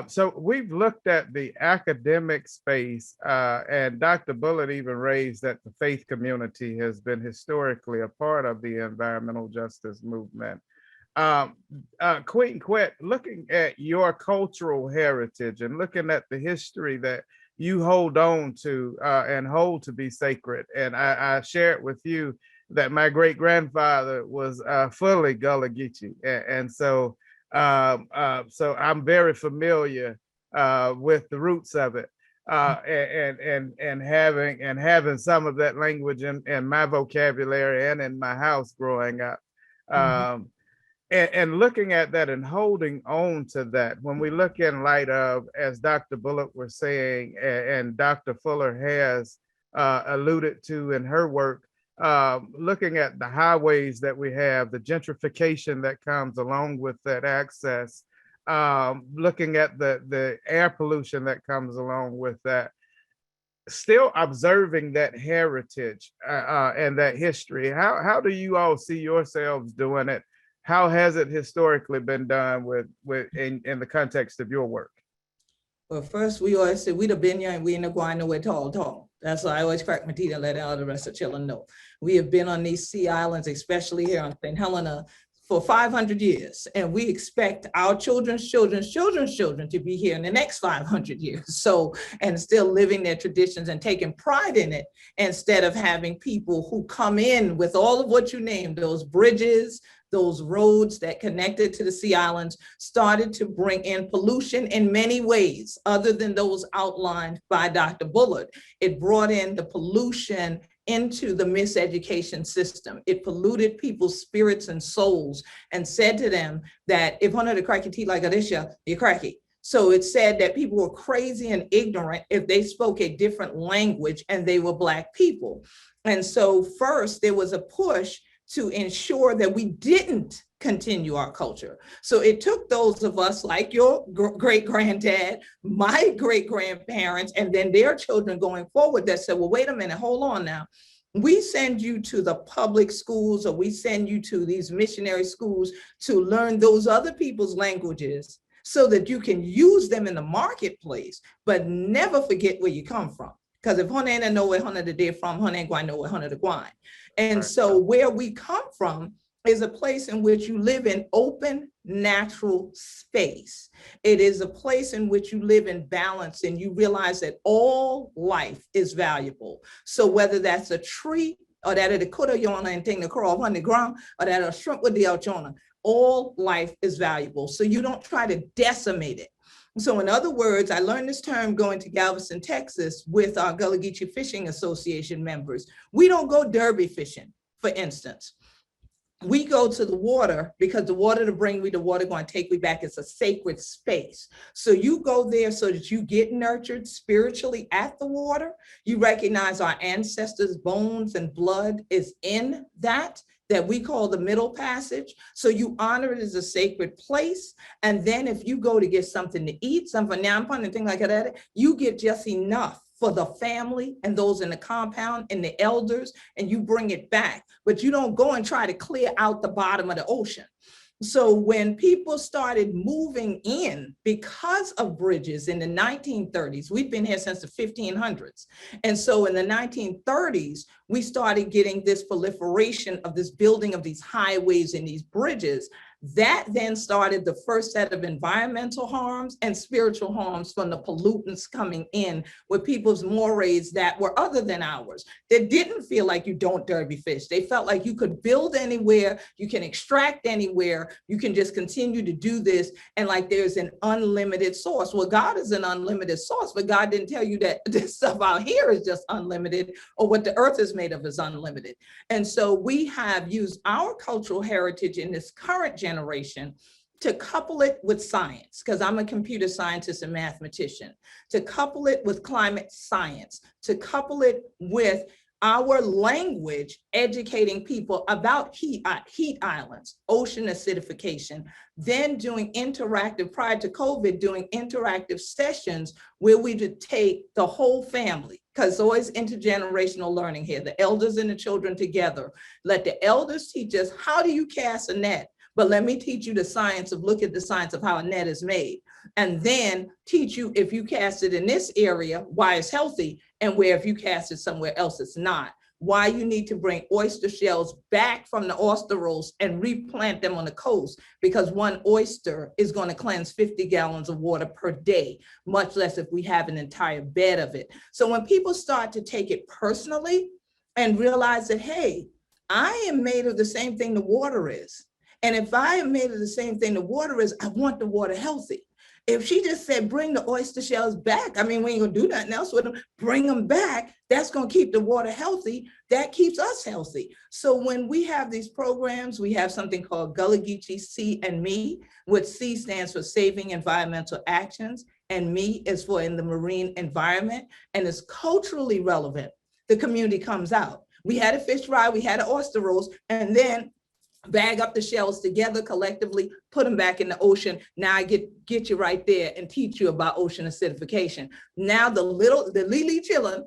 So we've looked at the academic space, and Dr. Bullitt even raised that the faith community has been historically a part of the environmental justice movement. Queen Quet, looking at your cultural heritage and looking at the history that you hold on to and hold to be sacred, and I shared with you that my great grandfather was fully Gullah Geechee, and so so I'm very familiar with the roots of it, and having some of that language in my vocabulary and in my house growing up. Um, and looking at that and holding on to that, when we look in light of, as Dr. Bullitt was saying, and Dr. Fuller has alluded to in her work, looking at the highways that we have, the gentrification that comes along with that access, looking at the air pollution that comes along with that, still observing that heritage and that history. How do you all see yourselves doing it? How has it historically been done in the context of your work? Well, first, we always say we the Benya and we in the Guano we're tall. That's why I always crack my teeth and let all the rest of children know. We have been on these sea islands, especially here on St. Helena, for 500 years. And we expect our children's children to be here in the next 500 years. So, and still living their traditions and taking pride in it, instead of having people who come in with all of what you named, those bridges, those roads that connected to the sea islands, started to bring in pollution in many ways, other than those outlined by Dr. Bullard. It brought in the pollution into the miseducation system. It polluted people's spirits and souls and said to them that if one of the cracky teeth like Adisha, you're cracky. So it said that people were crazy and ignorant if they spoke a different language and they were Black people. And so first there was a push to ensure that we didn't continue our culture. So it took those of us like your great granddad, my great grandparents, and then their children going forward that said, well, wait a minute, hold on now. We send you to the public schools, or we send you to these missionary schools to learn those other people's languages so that you can use them in the marketplace, but never forget where you come from. Because if Hona ain't know where Hona the day from, Hona ain't going to know where Hona the gwine. And so where we come from is a place in which you live in open, natural space. It is a place in which you live in balance and you realize that all life is valuable. So whether that's a tree or that a kuda yona and thing to crawl on the ground, or that a shrimp with the ochona, all life is valuable. So you don't try to decimate it. So in other words, I learned this term going to Galveston, Texas with our Gullah Geechee Fishing Association members. We don't go derby fishing, for instance. We go to the water because the water to bring me, the water going to take me back. It's a sacred space. So you go there so that you get nurtured spiritually at the water. You recognize our ancestors' bones and blood is in that we call the Middle Passage. So you honor it as a sacred place. And then if you go to get something to eat, something nyampan and things like that, you get just enough for the family and those in the compound and the elders, and you bring it back. But you don't go and try to clear out the bottom of the ocean. So when people started moving in because of bridges in the 1930s, we've been here since the 1500s. And so in the 1930s, we started getting this proliferation of this building of these highways and these bridges. That then started the first set of environmental harms and spiritual harms from the pollutants coming in with people's mores that were other than ours. They didn't feel like you don't derby fish. They felt like you could build anywhere, you can extract anywhere, you can just continue to do this, and like there's an unlimited source. Well, God is an unlimited source, but God didn't tell you that this stuff out here is just unlimited, or what the earth is made of is unlimited. And so we have used our cultural heritage in this current generation to couple it with science, because I'm a computer scientist and mathematician, to couple it with climate science, to couple it with our language, educating people about heat islands, ocean acidification, then doing interactive, prior to COVID, doing interactive sessions where we would take the whole family, because it's always intergenerational learning here, the elders and the children together. Let the elders teach us, how do you cast a net? But let me teach you the science of, look at the science of how a net is made. and then teach you if you cast it in this area, why it's healthy, and where if you cast it somewhere else, it's not. Why you need to bring oyster shells back from the oyster rolls and replant them on the coast, because one oyster is going to cleanse 50 gallons of water per day, much less if we have an entire bed of it. So when people start to take it personally and realize that, hey, I am made of the same thing the water is. And if I am made of the same thing the water is, I want the water healthy. If she just said, bring the oyster shells back, I mean, we ain't gonna do nothing else with them, bring them back, that's gonna keep the water healthy, that keeps us healthy. So when we have these programs, we have something called Gullah C and Me, which C stands for Saving Environmental Actions, and Me is for in the marine environment, and it's culturally relevant. The community comes out. We had a fish fry, we had an oyster roast, and then bag up the shells together collectively, put them back in the ocean. Now I get you right there and teach you about ocean acidification. Now the Lily children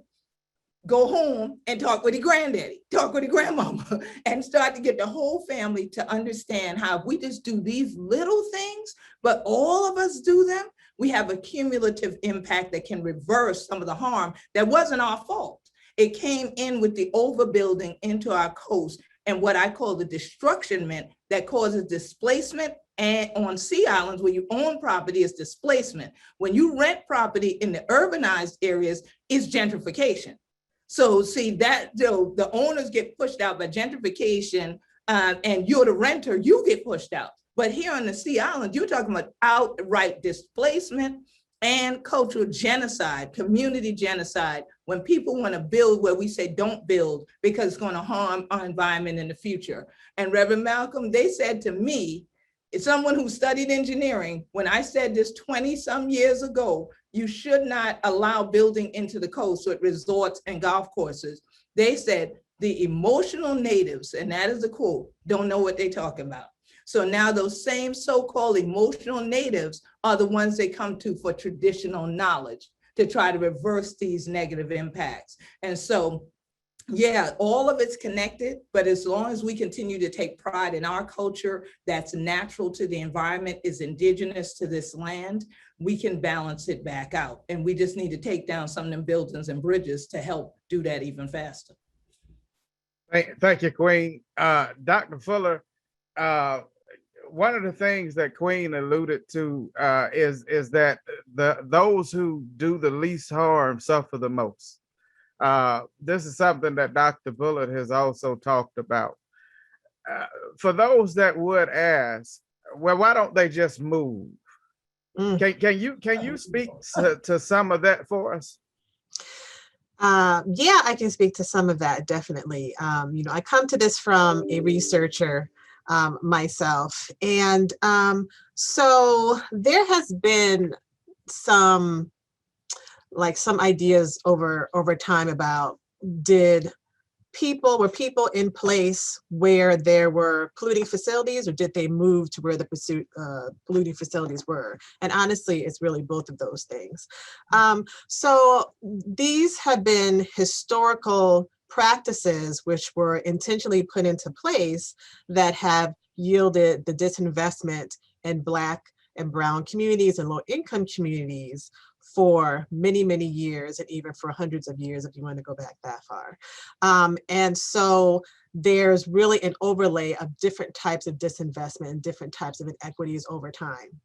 go home and talk with the granddaddy, talk with the grandmama, and start to get the whole family to understand how if we just do these little things, but all of us do them, we have a cumulative impact that can reverse some of the harm that wasn't our fault. It came in with the overbuilding into our coast and what I call the destructionment that causes displacement. And on sea islands, where you own property, is displacement. When you rent property in the urbanized areas, is gentrification. So see that the owners get pushed out by gentrification, and you're the renter, you get pushed out. But here on the sea islands, you're talking about outright displacement and cultural genocide, community genocide, when people want to build where we say don't build because it's going to harm our environment in the future. And Reverend Malcom, they said to me, it's someone who studied engineering, when I said this 20 some years ago, you should not allow building into the coast with resorts and golf courses. They said the emotional natives, and that is the quote, don't know what they're talking about. So now those same so-called emotional natives are the ones they come to for traditional knowledge to try to reverse these negative impacts. And so, yeah, all of it's connected, but as long as we continue to take pride in our culture that's natural to the environment, is indigenous to this land, we can balance it back out. And we just need to take down some of them buildings and bridges to help do that even faster. Thank you, Queen. Dr. Fuller, one of the things that Queen alluded to is that those who do the least harm suffer the most. This is something that Dr. Bullitt has also talked about. For those that would ask, well, why don't they just move? Can you speak to some of that for us? Yeah, I can speak to some of that, definitely. I come to this from a researcher myself. And so there has been some ideas over time about were people in place where there were polluting facilities, or did they move to where the polluting facilities were? And honestly, it's really both of those things. So these have been historical practices which were intentionally put into place that have yielded the disinvestment in Black and Brown communities and low-income communities for many, many years, and even for hundreds of years if you want to go back that far. And so there's really an overlay of different types of disinvestment and different types of inequities over time.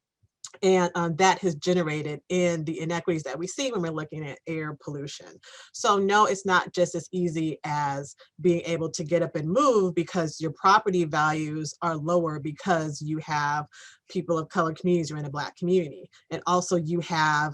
And that has generated in the inequities that we see when we're looking at air pollution. So no, it's not just as easy as being able to get up and move because your property values are lower because you have people of color communities or in a Black community. And also you have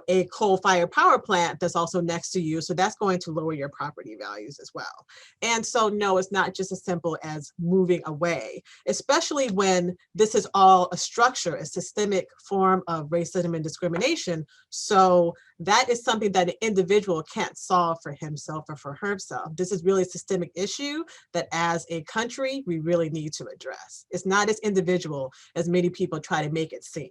a coal-fired power plant that's also next to you. So that's going to lower your property values as well. And so no, it's not just as simple as moving away, especially when this is all a structure, a systemic form of racism and discrimination. So that is something that an individual can't solve for himself or for herself. This is really a systemic issue that as a country, we really need to address. It's not as individual as many people try to make it seem.